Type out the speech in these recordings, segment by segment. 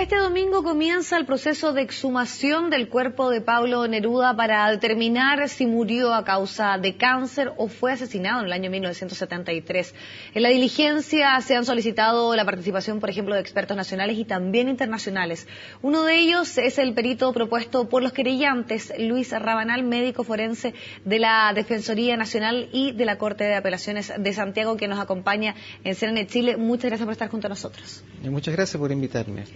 Este domingo comienza el proceso de exhumación del cuerpo de Pablo Neruda para determinar si murió a causa de cáncer o fue asesinado en el año 1973. En la diligencia se han solicitado la participación, por ejemplo, de expertos nacionales y también internacionales. Uno de ellos es el perito propuesto por los querellantes, Luis Rabanal, médico forense de la Defensoría Nacional y de la Corte de Apelaciones de Santiago, que nos acompaña en CNN Chile. Muchas gracias por estar junto a nosotros. Muchas gracias por invitarme.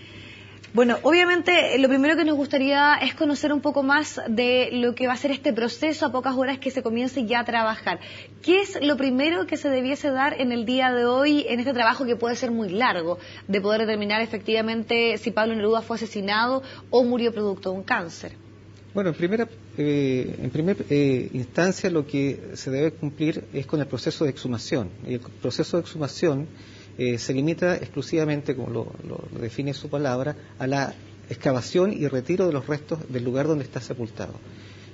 Bueno, obviamente lo primero que nos gustaría es conocer un poco más de lo que va a ser este proceso a pocas horas que se comience ya a trabajar. ¿Qué es lo primero que se debiese dar en el día de hoy en este trabajo que puede ser muy largo, de poder determinar efectivamente si Pablo Neruda fue asesinado o murió producto de un cáncer? Bueno, en primera instancia lo que se debe cumplir es con el proceso de exhumación. Y el proceso de exhumación se limita exclusivamente, como lo define su palabra, a la excavación y retiro de los restos del lugar donde está sepultado.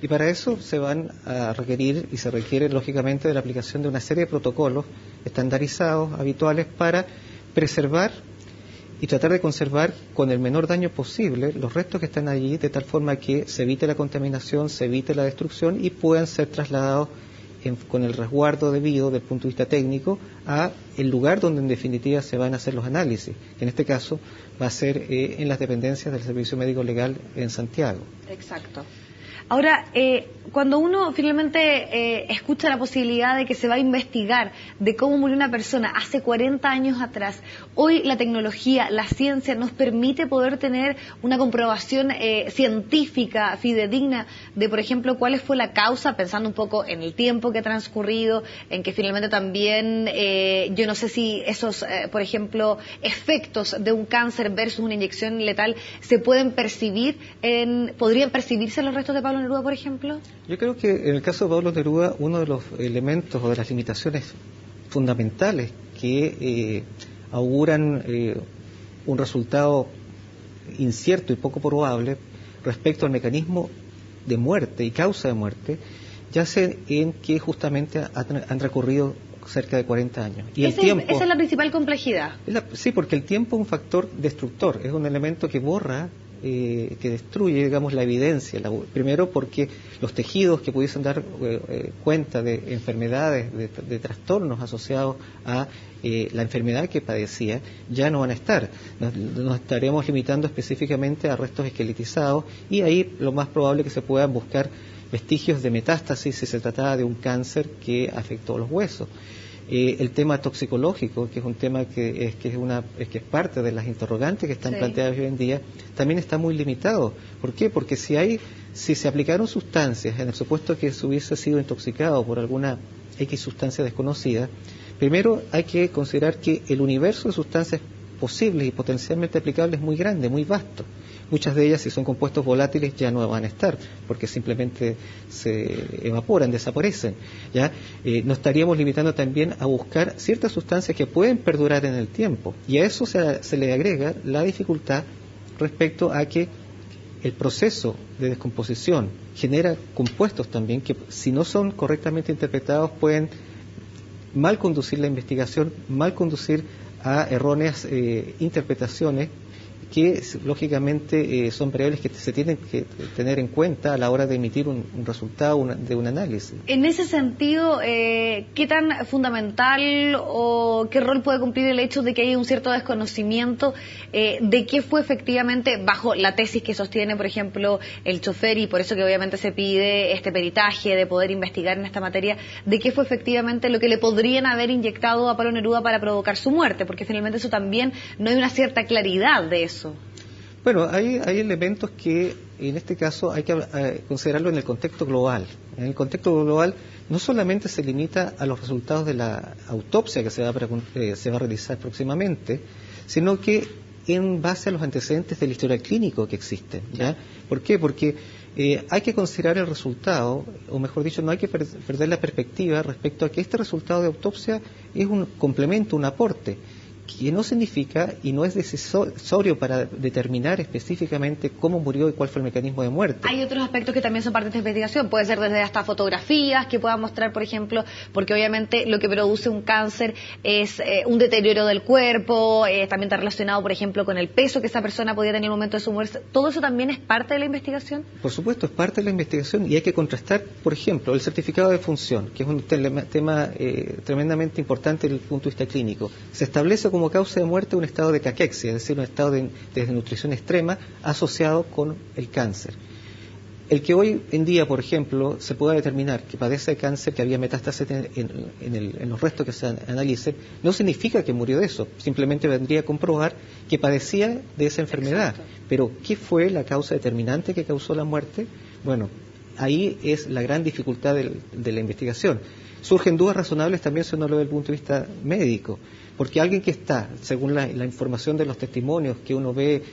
Y para eso se van a requerir y se requiere lógicamente de la aplicación de una serie de protocolos estandarizados, habituales, para preservar y tratar de conservar con el menor daño posible los restos que están allí, de tal forma que se evite la contaminación, se evite la destrucción y puedan ser trasladados con el resguardo debido desde el punto de vista técnico a el lugar donde en definitiva se van a hacer los análisis, que en este caso va a ser en las dependencias del Servicio Médico Legal en Santiago. Exacto. Ahora, cuando uno finalmente escucha la posibilidad de que se va a investigar de cómo murió una persona hace 40 años atrás, hoy la tecnología, la ciencia nos permite poder tener una comprobación científica, fidedigna, de por ejemplo cuál fue la causa, pensando un poco en el tiempo que ha transcurrido, en que finalmente también, yo no sé si esos, por ejemplo, efectos de un cáncer versus una inyección letal se pueden percibir, podrían percibirse en los restos de Pablo Neruda, por ejemplo. Yo creo que en el caso de Pablo Neruda, uno de los elementos o de las limitaciones fundamentales que auguran un resultado incierto y poco probable respecto al mecanismo de muerte y causa de muerte, yace en que justamente han recorrido cerca de 40 años. Y esa es la principal complejidad. Sí, porque el tiempo es un factor destructor, es un elemento que borra, que destruye, digamos, la evidencia. Primero porque los tejidos que pudiesen dar cuenta de enfermedades, de trastornos asociados a la enfermedad que padecía, ya no van a estar. Nos estaremos limitando específicamente a restos esqueletizados y ahí lo más probable es que se puedan buscar vestigios de metástasis si se trataba de un cáncer que afectó los huesos. El tema toxicológico, que es un tema que es parte de las interrogantes que están planteadas hoy en día, también está muy limitado. ¿Por qué? Porque si se aplicaron sustancias en el supuesto que se hubiese sido intoxicado por alguna X sustancia desconocida, primero hay que considerar que el universo de sustancias posibles y potencialmente aplicables es muy grande, muy vasto. Muchas de ellas, si son compuestos volátiles, ya no van a estar, porque simplemente se evaporan, desaparecen. ¿Ya? Nos estaríamos limitando también a buscar ciertas sustancias que pueden perdurar en el tiempo, y a eso se le agrega la dificultad respecto a que el proceso de descomposición genera compuestos también que, si no son correctamente interpretados, pueden mal conducir la investigación, mal conducir a erróneas interpretaciones que lógicamente son variables que se tienen que tener en cuenta a la hora de emitir un resultado de un análisis. En ese sentido, ¿qué tan fundamental o qué rol puede cumplir el hecho de que haya un cierto desconocimiento de qué fue efectivamente, bajo la tesis que sostiene, por ejemplo, el chofer, y por eso que obviamente se pide este peritaje de poder investigar en esta materia, de qué fue efectivamente lo que le podrían haber inyectado a Pablo Neruda para provocar su muerte? Porque finalmente eso también no hay una cierta claridad de eso. Bueno, hay elementos que en este caso hay que considerarlo en el contexto global. En el contexto global no solamente se limita a los resultados de la autopsia que se va a realizar próximamente, sino que en base a los antecedentes del historial clínico que existen. ¿Ya? ¿Por qué? Porque hay que considerar el resultado, o mejor dicho, no hay que perder la perspectiva respecto a que este resultado de autopsia es un complemento, un aporte, que no significa y no es decisorio para determinar específicamente cómo murió y cuál fue el mecanismo de muerte. Hay otros aspectos que también son parte de esta investigación, puede ser desde hasta fotografías que puedan mostrar, por ejemplo, porque obviamente lo que produce un cáncer es un deterioro del cuerpo, también está relacionado, por ejemplo, con el peso que esa persona podía tener en el momento de su muerte. ¿Todo eso también es parte de la investigación? Por supuesto, es parte de la investigación y hay que contrastar, por ejemplo, el certificado de función, que es un tema tremendamente importante desde el punto de vista clínico. Se establece como causa de muerte un estado de caquexia, es decir, un estado de desnutrición extrema asociado con el cáncer. El que hoy en día, por ejemplo, se pueda determinar que padece de cáncer, que había metástasis en los restos que se analicen, no significa que murió de eso, simplemente vendría a comprobar que padecía de esa enfermedad. Exacto. Pero, ¿qué fue la causa determinante que causó la muerte? Bueno, ahí es la gran dificultad de la investigación. Surgen dudas razonables también si uno lo ve desde el punto de vista médico, porque alguien que está, según la información de los testimonios que uno ve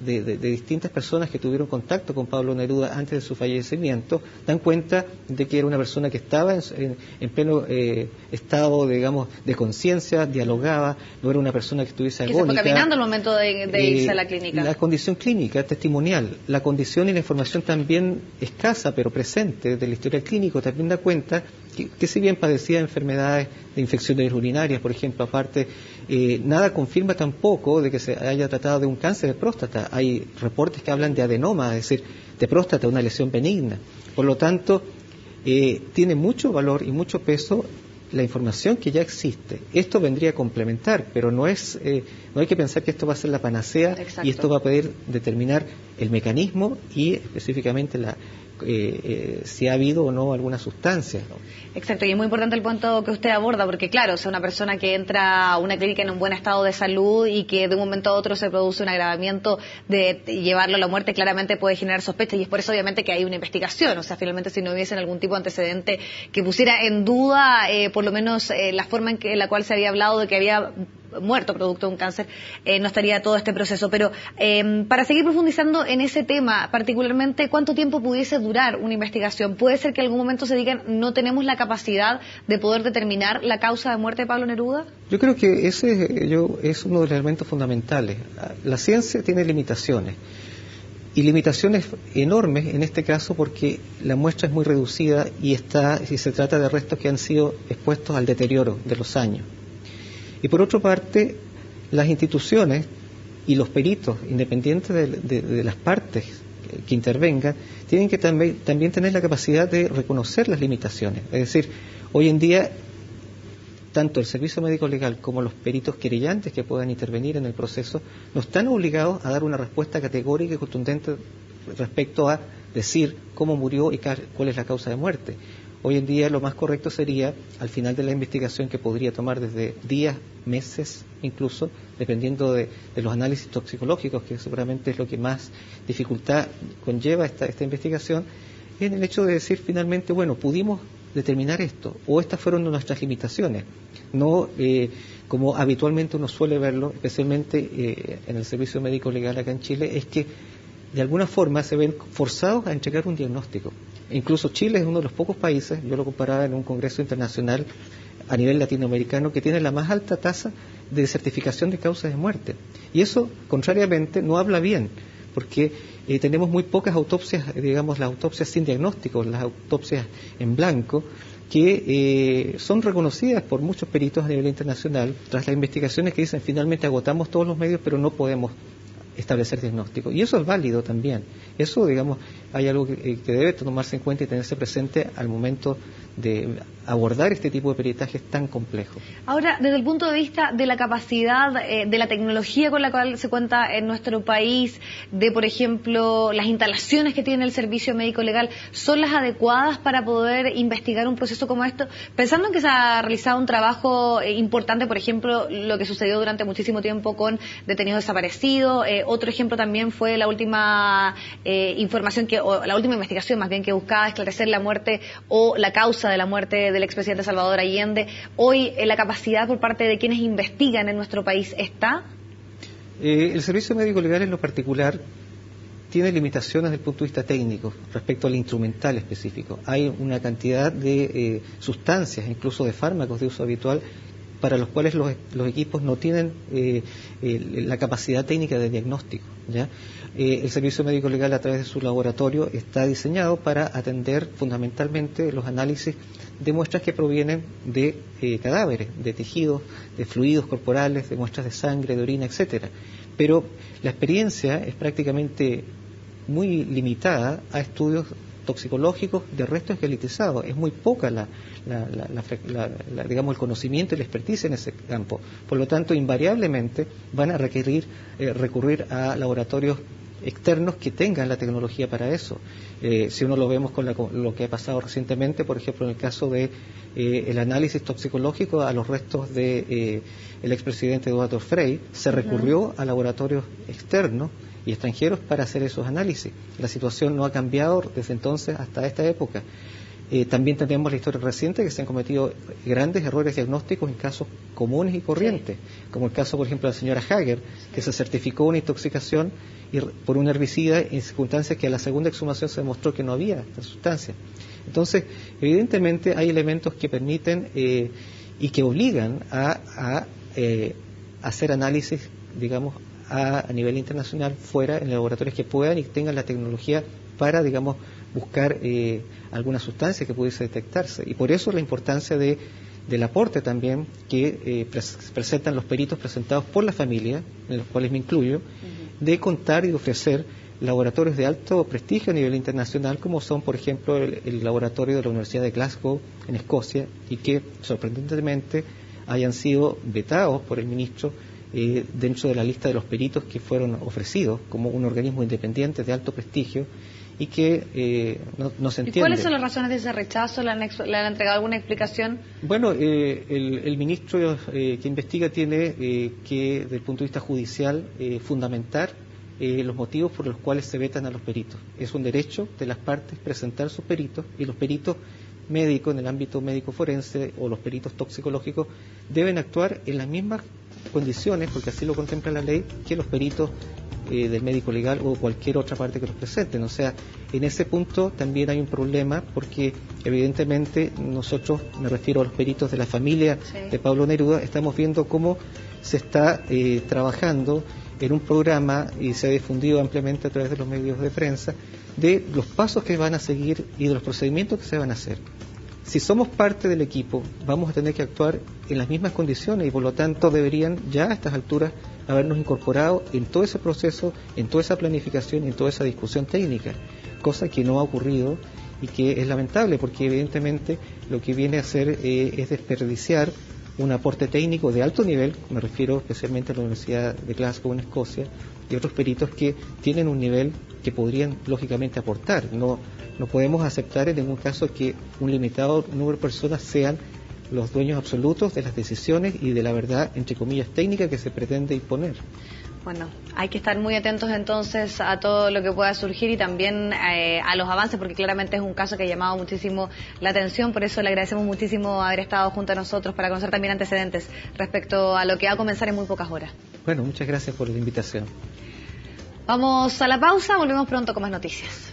de distintas personas que tuvieron contacto con Pablo Neruda antes de su fallecimiento, dan cuenta de que era una persona que estaba en pleno estado, digamos, de conciencia, dialogaba, no era una persona que estuviese agónica. Que se fue caminando al momento de irse a la clínica. La condición clínica, testimonial, la condición y la información también escasa, pero presente, del historial clínico, también da cuenta que si bien padecía enfermedades de infecciones urinarias, por ejemplo, aparte, nada confirma tampoco de que se haya tratado de un cáncer de próstata. Hay reportes que hablan de adenoma, es decir, de próstata, una lesión benigna. Por lo tanto, tiene mucho valor y mucho peso la información que ya existe. Esto vendría a complementar, pero no hay que pensar que esto va a ser la panacea. Exacto. Y esto va a poder determinar el mecanismo y específicamente si ha habido o no alguna sustancia, ¿no? Exacto, y es muy importante el punto que usted aborda, porque claro, o sea, una persona que entra a una clínica en un buen estado de salud y que de un momento a otro se produce un agravamiento de llevarlo a la muerte, claramente puede generar sospechas, y es por eso obviamente que hay una investigación. O sea, finalmente si no hubiesen algún tipo de antecedente que pusiera en duda por lo menos la forma en la cual se había hablado de que había muerto producto de un cáncer, no estaría todo este proceso. Pero para seguir profundizando en ese tema, particularmente, ¿cuánto tiempo pudiese durar una investigación? ¿Puede ser que en algún momento se digan no tenemos la capacidad de poder determinar la causa de muerte de Pablo Neruda? Yo creo que ese es uno de los elementos fundamentales. La ciencia tiene limitaciones. Y limitaciones enormes en este caso porque la muestra es muy reducida y se trata de restos que han sido expuestos al deterioro de los años. Y por otra parte, las instituciones y los peritos, independientes de las partes que intervengan, tienen que también tener la capacidad de reconocer las limitaciones. Es decir, hoy en día, tanto el Servicio Médico Legal como los peritos querellantes que puedan intervenir en el proceso no están obligados a dar una respuesta categórica y contundente respecto a decir cómo murió y cuál es la causa de muerte. Hoy en día lo más correcto sería, al final de la investigación, que podría tomar desde días, meses, incluso, dependiendo de los análisis toxicológicos, que seguramente es lo que más dificultad conlleva esta investigación, en el hecho de decir finalmente, bueno, pudimos determinar esto, o estas fueron nuestras limitaciones, no como habitualmente uno suele verlo, especialmente en el Servicio Médico Legal acá en Chile, es que de alguna forma se ven forzados a entregar un diagnóstico. Incluso Chile es uno de los pocos países, yo lo comparaba en un congreso internacional a nivel latinoamericano, que tiene la más alta tasa de certificación de causas de muerte. Y eso, contrariamente, no habla bien, porque tenemos muy pocas autopsias, digamos, las autopsias sin diagnóstico, las autopsias en blanco, que son reconocidas por muchos peritos a nivel internacional, tras las investigaciones que dicen finalmente agotamos todos los medios, pero no podemos establecer diagnóstico. Y eso es válido también. Eso, digamos, hay algo que debe tomarse en cuenta y tenerse presente al momento de abordar este tipo de peritajes tan complejos. Ahora, desde el punto de vista de la capacidad, de la tecnología con la cual se cuenta en nuestro país, de, por ejemplo, las instalaciones que tiene el Servicio Médico Legal, ¿son las adecuadas para poder investigar un proceso como esto? Pensando en que se ha realizado un trabajo importante, por ejemplo, lo que sucedió durante muchísimo tiempo con detenidos desaparecidos. Otro ejemplo también fue la última la última investigación más bien, que buscaba esclarecer la muerte o la causa de la muerte del expresidente Salvador Allende. Hoy la capacidad por parte de quienes investigan en nuestro país está. El Servicio Médico Legal en lo particular tiene limitaciones desde el punto de vista técnico respecto al instrumental específico. Hay una cantidad de sustancias, incluso de fármacos de uso habitual, para los cuales los equipos no tienen la capacidad técnica de diagnóstico, ¿ya? El Servicio Médico Legal, a través de su laboratorio, está diseñado para atender fundamentalmente los análisis de muestras que provienen de cadáveres, de tejidos, de fluidos corporales, de muestras de sangre, de orina, etcétera. Pero la experiencia es prácticamente muy limitada a estudios toxicológicos de restos esqueletizados. Es muy poca digamos, el conocimiento y la experticia en ese campo. Por lo tanto, invariablemente van a requerir recurrir a laboratorios externos que tengan la tecnología para eso. Si uno lo vemos con lo que ha pasado recientemente, por ejemplo, en el caso de el análisis toxicológico a los restos de el expresidente Eduardo Frei, se recurrió a laboratorios externos y extranjeros para hacer esos análisis. La situación no ha cambiado desde entonces hasta esta época. También tenemos la historia reciente que se han cometido grandes errores diagnósticos en casos comunes y corrientes, como el caso, por ejemplo, de la señora Hager, que se certificó una intoxicación por un herbicida en circunstancias que a la segunda exhumación se demostró que no había esta sustancia. Entonces, evidentemente hay elementos que permiten y que obligan a hacer análisis, digamos, a nivel internacional, fuera, en laboratorios que puedan y tengan la tecnología para, digamos, buscar alguna sustancia que pudiese detectarse. Y por eso la importancia del aporte también que presentan los peritos presentados por la familia, en los cuales me incluyo, de contar y ofrecer laboratorios de alto prestigio a nivel internacional, como son, por ejemplo, el laboratorio de la Universidad de Glasgow, en Escocia, y que, sorprendentemente, hayan sido vetados por el ministro dentro de la lista de los peritos que fueron ofrecidos como un organismo independiente de alto prestigio y que no se entiende. ¿Y cuáles son las razones de ese rechazo? ¿Le han entregado alguna explicación? Bueno, el ministro que investiga tiene que, desde el punto de vista judicial, fundamentar los motivos por los cuales se vetan a los peritos. Es un derecho de las partes presentar sus peritos, y los peritos médicos en el ámbito médico forense o los peritos toxicológicos deben actuar en las mismas condiciones, porque así lo contempla la ley, que los peritos del médico legal o cualquier otra parte que los presenten. O sea, en ese punto también hay un problema, porque evidentemente nosotros, me refiero a los peritos de la familia de Pablo Neruda, estamos viendo cómo se está trabajando en un programa, y se ha difundido ampliamente a través de los medios de prensa, de los pasos que van a seguir y de los procedimientos que se van a hacer. Si somos parte del equipo, vamos a tener que actuar en las mismas condiciones, y por lo tanto deberían ya a estas alturas habernos incorporado en todo ese proceso, en toda esa planificación y en toda esa discusión técnica, cosa que no ha ocurrido y que es lamentable, porque evidentemente lo que viene a hacer es desperdiciar un aporte técnico de alto nivel, me refiero especialmente a la Universidad de Glasgow en Escocia, y otros peritos que tienen un nivel que podrían lógicamente aportar. No podemos aceptar en ningún caso que un limitado número de personas sean los dueños absolutos de las decisiones y de la verdad, entre comillas, técnica que se pretende imponer. Bueno, hay que estar muy atentos entonces a todo lo que pueda surgir y también a los avances, porque claramente es un caso que ha llamado muchísimo la atención. Por eso le agradecemos muchísimo haber estado junto a nosotros para conocer también antecedentes respecto a lo que va a comenzar en muy pocas horas. Bueno, muchas gracias por la invitación. Vamos a la pausa, volvemos pronto con más noticias.